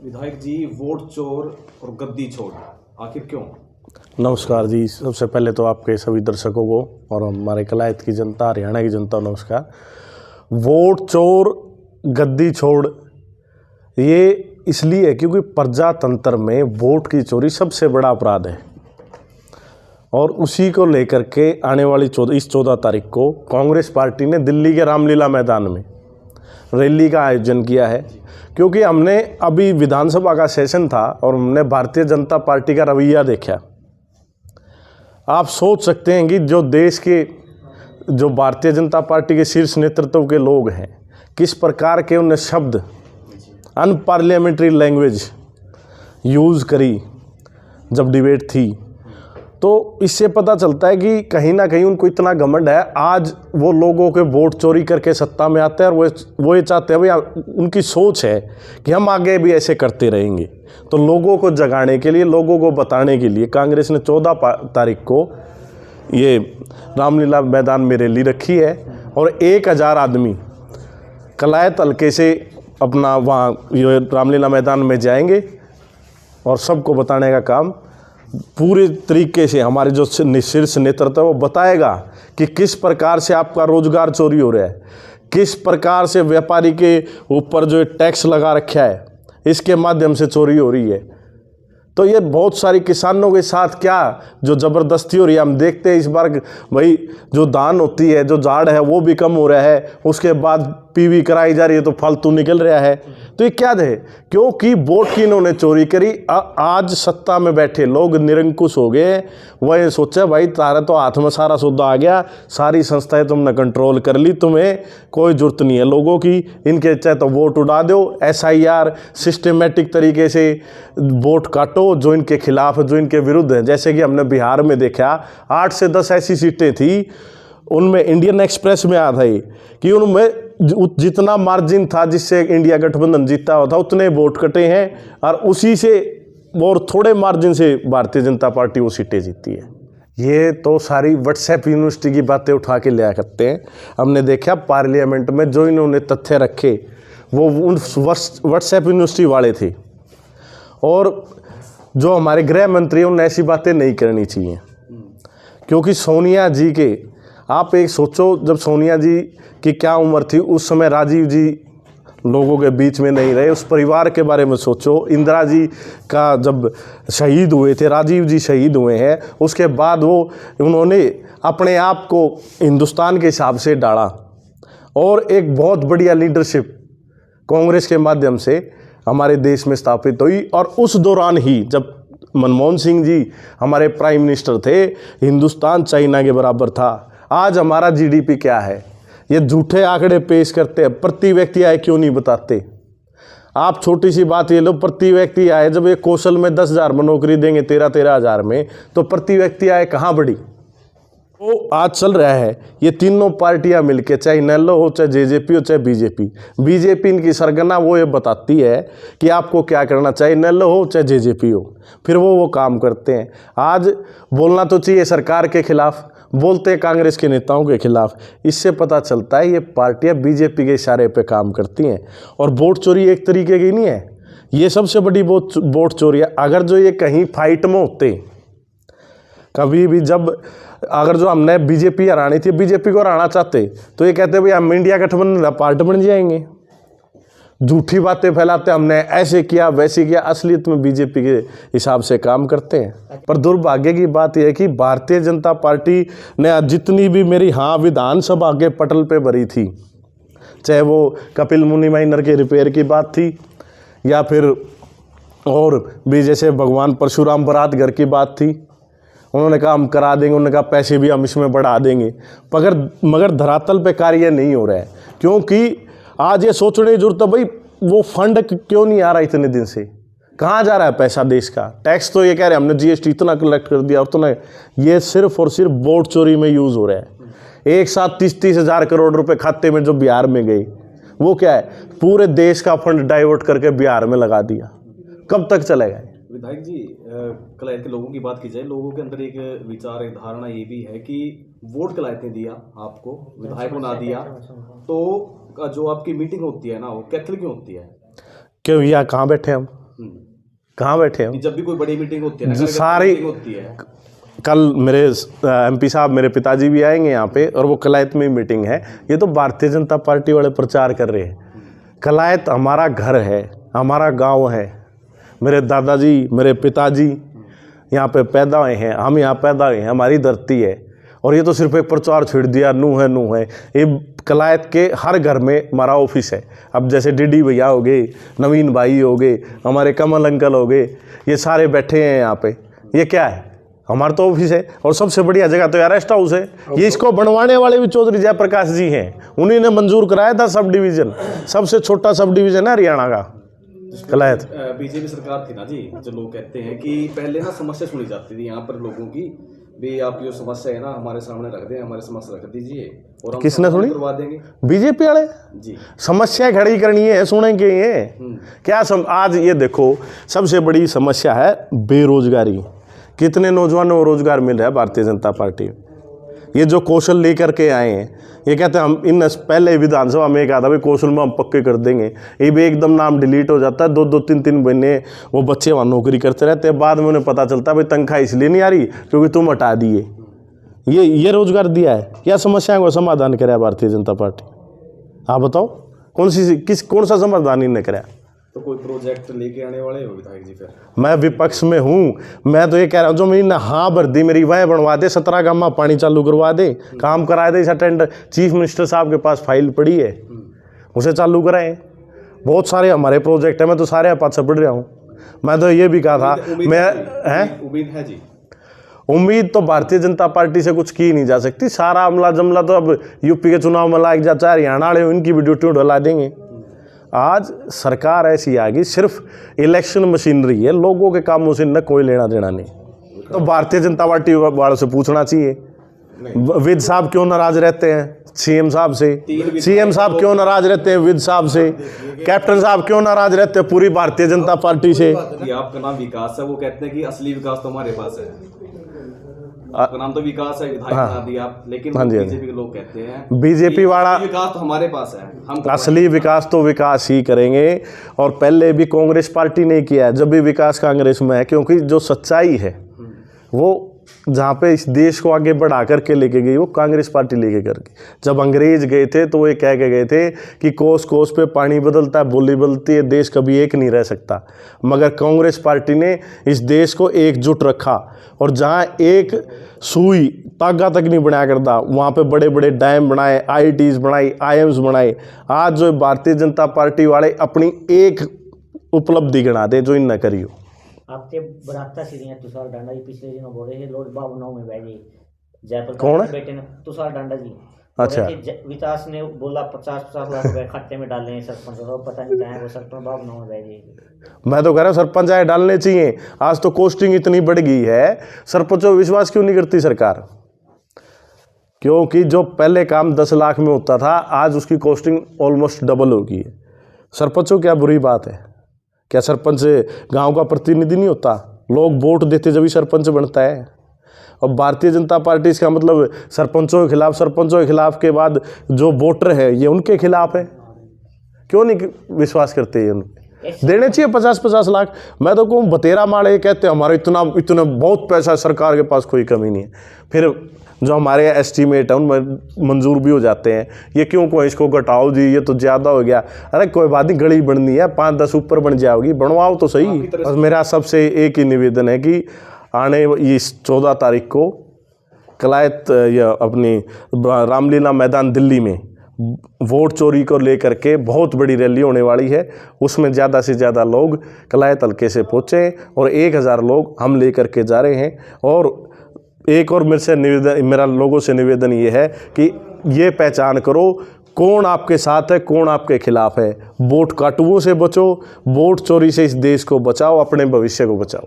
विधायक जी, वोट चोर और गद्दी छोड़ आखिर क्यों? नमस्कार जी। सबसे पहले तो आपके सभी दर्शकों को और हमारे कलायत की जनता, हरियाणा की जनता, नमस्कार। वोट चोर गद्दी छोड़ ये इसलिए है क्योंकि प्रजातंत्र में वोट की चोरी सबसे बड़ा अपराध है और उसी को लेकर के आने वाली 14 तारीख को कांग्रेस पार्टी ने दिल्ली के रामलीला मैदान में रैली का आयोजन किया है। क्योंकि हमने अभी विधानसभा का सेशन था और हमने भारतीय जनता पार्टी का रवैया देखा। आप सोच सकते हैं कि जो देश के जो भारतीय जनता पार्टी के शीर्ष नेतृत्व के लोग हैं, किस प्रकार के उन्हें शब्द अनपार्लियामेंट्री लैंग्वेज यूज़ करी जब डिबेट थी। तो इससे पता चलता है कि कहीं ना कहीं उनको इतना घमंड है, आज वो लोगों के वोट चोरी करके सत्ता में आते हैं और वो ये चाहते हैं, भाई उनकी सोच है कि हम आगे भी ऐसे करते रहेंगे। तो लोगों को जगाने के लिए, लोगों को बताने के लिए कांग्रेस ने 14 तारीख को ये रामलीला मैदान में रैली रखी है और 1000 आदमी कलायत हल्के से अपना वहाँ ये रामलीला मैदान में जाएंगे और सबको बताने का काम पूरे तरीके से हमारे जो शीर्ष नेतृत्व है वो बताएगा कि किस प्रकार से आपका रोजगार चोरी हो रहा है, किस प्रकार से व्यापारी के ऊपर जो टैक्स लगा रखा है इसके माध्यम से चोरी हो रही है। तो ये बहुत सारी किसानों के साथ क्या जो ज़बरदस्ती हो रही है हम देखते हैं। इस बार भाई जो धान होती है, जो झाड़ है वो भी कम हो रहा है, उसके बाद पीवी कराई जा रही है तो फालतू निकल रहा है। तो ये क्या है? क्योंकि वोट की इन्होंने चोरी करी। आज सत्ता में बैठे लोग निरंकुश हो गए। वह ये सोचा भाई तारा तो हाथ में सारा सौदा आ गया, सारी संस्थाएं तुमने कंट्रोल कर ली, तुम्हें कोई जरूरत नहीं है लोगों की, इनके चाहे तो वोट उड़ा दो, SIR सिस्टमेटिक तरीके से वोट काटो जो इनके खिलाफ, जो इनके विरुद्ध है। जैसे कि हमने बिहार में देखा 8 से 10 ऐसी सीटें थी, उनमें इंडियन एक्सप्रेस में आ था कि उनमें जितना मार्जिन था जिससे इंडिया गठबंधन जीता हुआ था उतने वोट कटे हैं और उसी से और थोड़े मार्जिन से भारतीय जनता पार्टी वो सीटें जीती है। ये तो सारी व्हाट्सएप यूनिवर्सिटी की बातें उठा के लिया करते हैं। हमने देखा पार्लियामेंट में जो इन्होंने तथ्य रखे वो उन व्हाट्सएप यूनिवर्सिटी वाले थे और जो हमारे गृह मंत्री उन्हें ऐसी बातें नहीं करनी चाहिए। क्योंकि सोनिया जी के, आप एक सोचो, जब सोनिया जी की क्या उम्र थी उस समय राजीव जी लोगों के बीच में नहीं रहे। उस परिवार के बारे में सोचो। इंदिरा जी का जब शहीद हुए थे, राजीव जी शहीद हुए हैं, उसके बाद उन्होंने अपने आप को हिंदुस्तान के हिसाब से डाला और एक बहुत बढ़िया लीडरशिप कांग्रेस के माध्यम से हमारे देश में स्थापित हुई। और उस दौरान ही जब मनमोहन सिंह जी हमारे प्राइम मिनिस्टर थे, हिंदुस्तान चाइना के बराबर था। आज हमारा GDP क्या है? ये झूठे आंकड़े पेश करते हैं। प्रति व्यक्ति आय क्यों नहीं बताते? आप छोटी सी बात ये लो, प्रति व्यक्ति आय जब एक कौशल में 10,000 में नौकरी देंगे 13-13 हज़ार में, तो प्रति व्यक्ति आय कहाँ बढ़ी? वो आज चल रहा है ये तीनों पार्टियां मिलके, चाहे इनेलो हो, चाहे JJP हो, चाहे बीजेपी इनकी सरगना वो ये बताती है कि आपको क्या करना चाहिए, इनेलो हो चाहे JJP हो, फिर वो काम करते हैं। आज बोलना तो चाहिए सरकार के खिलाफ, बोलते हैं कांग्रेस के नेताओं के खिलाफ। इससे पता चलता है ये पार्टियां BJP के इशारे पे काम करती हैं। और वोट चोरी एक तरीके की नहीं है, ये सबसे बड़ी वोट चोरी है। अगर जो ये कहीं फाइट में होते कभी भी, जब अगर जो हमने BJP हरानी थी, BJP को हराना चाहते, तो ये कहते भाई हम इंडिया गठबंधन का पार्ट बन जाएंगे। झूठी बातें फैलाते, हमने ऐसे किया वैसे किया, असलियत में BJP के हिसाब से काम करते हैं। पर दुर्भाग्य की बात यह है कि भारतीय जनता पार्टी ने जितनी भी मेरी विधानसभा के पटल पे भरी थी, चाहे वो कपिल मुनि माइनर के रिपेयर की बात थी या फिर और भी जैसे भगवान परशुराम बरात घर की बात थी, उन्होंने कहा हम करा देंगे, उन्होंने कहा पैसे भी हम इसमें बढ़ा देंगे, मगर धरातल पे कार्य नहीं हो रहा है। क्योंकि आज ये सोचने की जरूरत है भाई वो फंड क्यों नहीं आ रहा इतने दिन से, कहाँ जा रहा है पैसा देश का? टैक्स तो ये कह रहे हैं हमने GST इतना कलेक्ट कर दिया, उतना ये सिर्फ और सिर्फ वोट चोरी में यूज़ हो रहा है। एक साथ 30-30 हज़ार करोड़ रुपए खाते में जो बिहार में गई, वो क्या है? पूरे देश का फंड डाइवर्ट करके बिहार में लगा दिया। कब तक चलेगा? विधायक जी, कलायत के लोगों की बात की जाए, लोगों के अंदर एक विचार, एक धारणा ये भी है कि वोट कलायत ने दिया आपको, विधायक को ना दिया तो जो आपकी मीटिंग होती है ना वो कैथल क्यों होती है? क्यों? यहाँ कहाँ बैठे हम? कहाँ बैठे हो? जब भी कोई बड़ी मीटिंग होती है ना, जो सारी मीटिंग होती है, कल मेरे MP साहब, मेरे पिताजी भी आएंगे यहाँ पे, और वो कलायत में मीटिंग है। ये तो भारतीय जनता पार्टी वाले प्रचार कर रहे हैं। कलायत हमारा घर है, हमारा गांव है। मेरे दादाजी, मेरे पिताजी यहाँ पे पैदा हुए हैं, हम यहाँ पैदा हुए हैं, हमारी धरती है। और ये तो सिर्फ एक प्रचार छेड़ दिया, नूह है नूह है। ये कलायत के हर घर में हमारा ऑफिस है। अब जैसे डीडी भैया हो गए, नवीन भाई हो गए, हमारे कमल अंकल हो गए, ये सारे बैठे हैं यहाँ पे। ये क्या है? हमारा तो ऑफिस है। और सबसे बढ़िया जगह तो यार रेस्ट हाउस है। ये इसको बनवाने वाले भी चौधरी जयप्रकाश जी हैं। उन्हीं ने मंजूर कराया था सब डिवीज़न। सबसे छोटा सब डिवीज़न है हरियाणा का कलायत। बीजेपी सरकार थी ना जी, जो लोग कहते हैं कि पहले ना समस्या सुनी जाती थी यहाँ पर लोगों की, भी आप जो समस्या है ना हमारे सामने रख दें, हमारे समस्या रख दीजिए और हम किसने सुनी? करवा देंगे। बीजेपी वाले जी। समस्या खड़ी करनी है, सुनेंगे ये क्या? आज ये देखो, सबसे बड़ी समस्या है बेरोजगारी। कितने नौजवानों को रोजगार मिल रहा है भारतीय जनता पार्टी? ये जो कौशल लेकर के आए हैं, ये कहते हैं हम इन पहले विधानसभा में कहा था भाई कौशल में हम पक्के कर देंगे। ये भी एकदम नाम डिलीट हो जाता है। 2-2, 3-3 महीने वो बच्चे वहाँ नौकरी करते रहते हैं। बाद में उन्हें पता चलता है भाई तनख्वाह इसलिए नहीं आ रही क्योंकि तुम हटा दिए। ये रोजगार दिया है या समस्याओं का समाधान कराया भारतीय जनता पार्टी? आप बताओ, कौन सा समाधान इन्हें कराया? तो कोई प्रोजेक्ट लेके आने वाले हो विधायक जी? फिर मैं विपक्ष में हूँ। मैं तो ये कह रहा हूँ, जो मेरी हाँ भर दी मेरी वह बनवा दे, 17 गाँव में पानी चालू करवा दे, काम करा दे। इस टेंडर चीफ मिनिस्टर साहब के पास फाइल पड़ी है, उसे चालू कराएं। बहुत सारे हमारे प्रोजेक्ट है, मैं तो सारे पास पढ़ रहा हूँ। मैं तो ये भी कहा था, उम्मीद है जी। उम्मीद तो भारतीय जनता पार्टी से कुछ की नहीं जा सकती। सारा अमला जमला तो अब यूपी के चुनाव में लाग जाता है, हरियाणा वाले इनकी भी ड्यूटी डला देंगे। आज सरकार ऐसी आ गई, सिर्फ इलेक्शन मशीनरी है, लोगों के कामों से न कोई लेना देना नहीं। तो भारतीय जनता पार्टी वालों से पूछना चाहिए, विद साहब क्यों नाराज रहते हैं सीएम साहब से? सीएम साहब क्यों नाराज रहते हैं विद साहब से? कैप्टन साहब क्यों नाराज रहते हैं पूरी भारतीय जनता पार्टी से? आपका नाम विकास है, वो कहते हैं कि असली विकास तो हमारे पास है। आपका नाम तो विकास है, विधायक बना दिया आप, लेकिन बीजेपी के लोग कहते हैं बीजेपी वाला विकास तो हमारे पास है, हम असली विकास तो विकास ही करेंगे। और पहले भी कांग्रेस पार्टी ने किया है, जब भी विकास कांग्रेस में है, क्योंकि जो सच्चाई है वो जहाँ पे इस देश को आगे बढ़ा करके लेके गई वो कांग्रेस पार्टी लेके करके। जब अंग्रेज गए थे तो वो कह के गए थे कि कोस कोस पे पानी बदलता है, बोली बदलती है, देश कभी एक नहीं रह सकता। मगर कांग्रेस पार्टी ने इस देश को एकजुट रखा, और जहाँ एक सुई तागा तक नहीं बनाया करता, वहाँ पे बड़े बड़े डैम बनाए, IITs बनाई, IIMs बनाए। आज जो भारतीय जनता पार्टी वाले अपनी एक उपलब्धि गिना दे जो इन न करी हो। आपके बराता सीढ़ियां तुषार डांडा जी पिछले दिनों बोले थे लोड बाबू में बैठे जयपुर कौन है? बेटे ने तुषार डांडा जी। अच्छा। विकास ने बोला 50-50 लाख रुपए खाते में डालने हैं सरपंच, और पता नहीं क्या है वो सरपंच बाबू में बैठे। मैं तो कह रहा हूँ सरपंच आए डालने चाहिए। आज तो कॉस्टिंग इतनी बढ़ गई है, सरपंचों पर विश्वास क्यों नहीं करती सरकार? क्योंकि जो पहले काम 10 लाख में होता था, आज उसकी कॉस्टिंग ऑलमोस्ट डबल हो गई है। सरपंचों क्या बुरी बात है? क्या सरपंच गांव का प्रतिनिधि नहीं होता? लोग वोट देते जब ही सरपंच बनता है। और भारतीय जनता पार्टी इसका मतलब सरपंचों के खिलाफ के बाद जो वोटर है ये उनके खिलाफ है। क्यों नहीं विश्वास करते ये? देने चाहिए 50-50 लाख। मैं तो कहूँ बतेरा माड़े कहते हैं हमारा इतना बहुत पैसा, सरकार के पास कोई कमी नहीं है। फिर जो हमारे एस्टीमेट है उनमें मंजूर भी हो जाते हैं। ये क्यों को इसको घटाओ जी, ये तो ज़्यादा हो गया। अरे कोई बात नहीं, गली बननी है, 5-10 ऊपर बन जाओगी, बनवाओ तो सही। और मेरा सबसे एक ही निवेदन है कि आने इस 14 तारीख को कलायत या अपनी रामलीला मैदान दिल्ली में वोट चोरी को लेकर के बहुत बड़ी रैली होने वाली है। उसमें ज़्यादा से ज़्यादा लोग कलायत हल्के से पहुँचें, और 1000 लोग हम लेकर के जा रहे हैं। और एक और मेरा लोगों से निवेदन ये है कि ये पहचान करो कौन आपके साथ है, कौन आपके खिलाफ है। वोट काटुओं से बचो, वोट चोरी से इस देश को बचाओ, अपने भविष्य को बचाओ।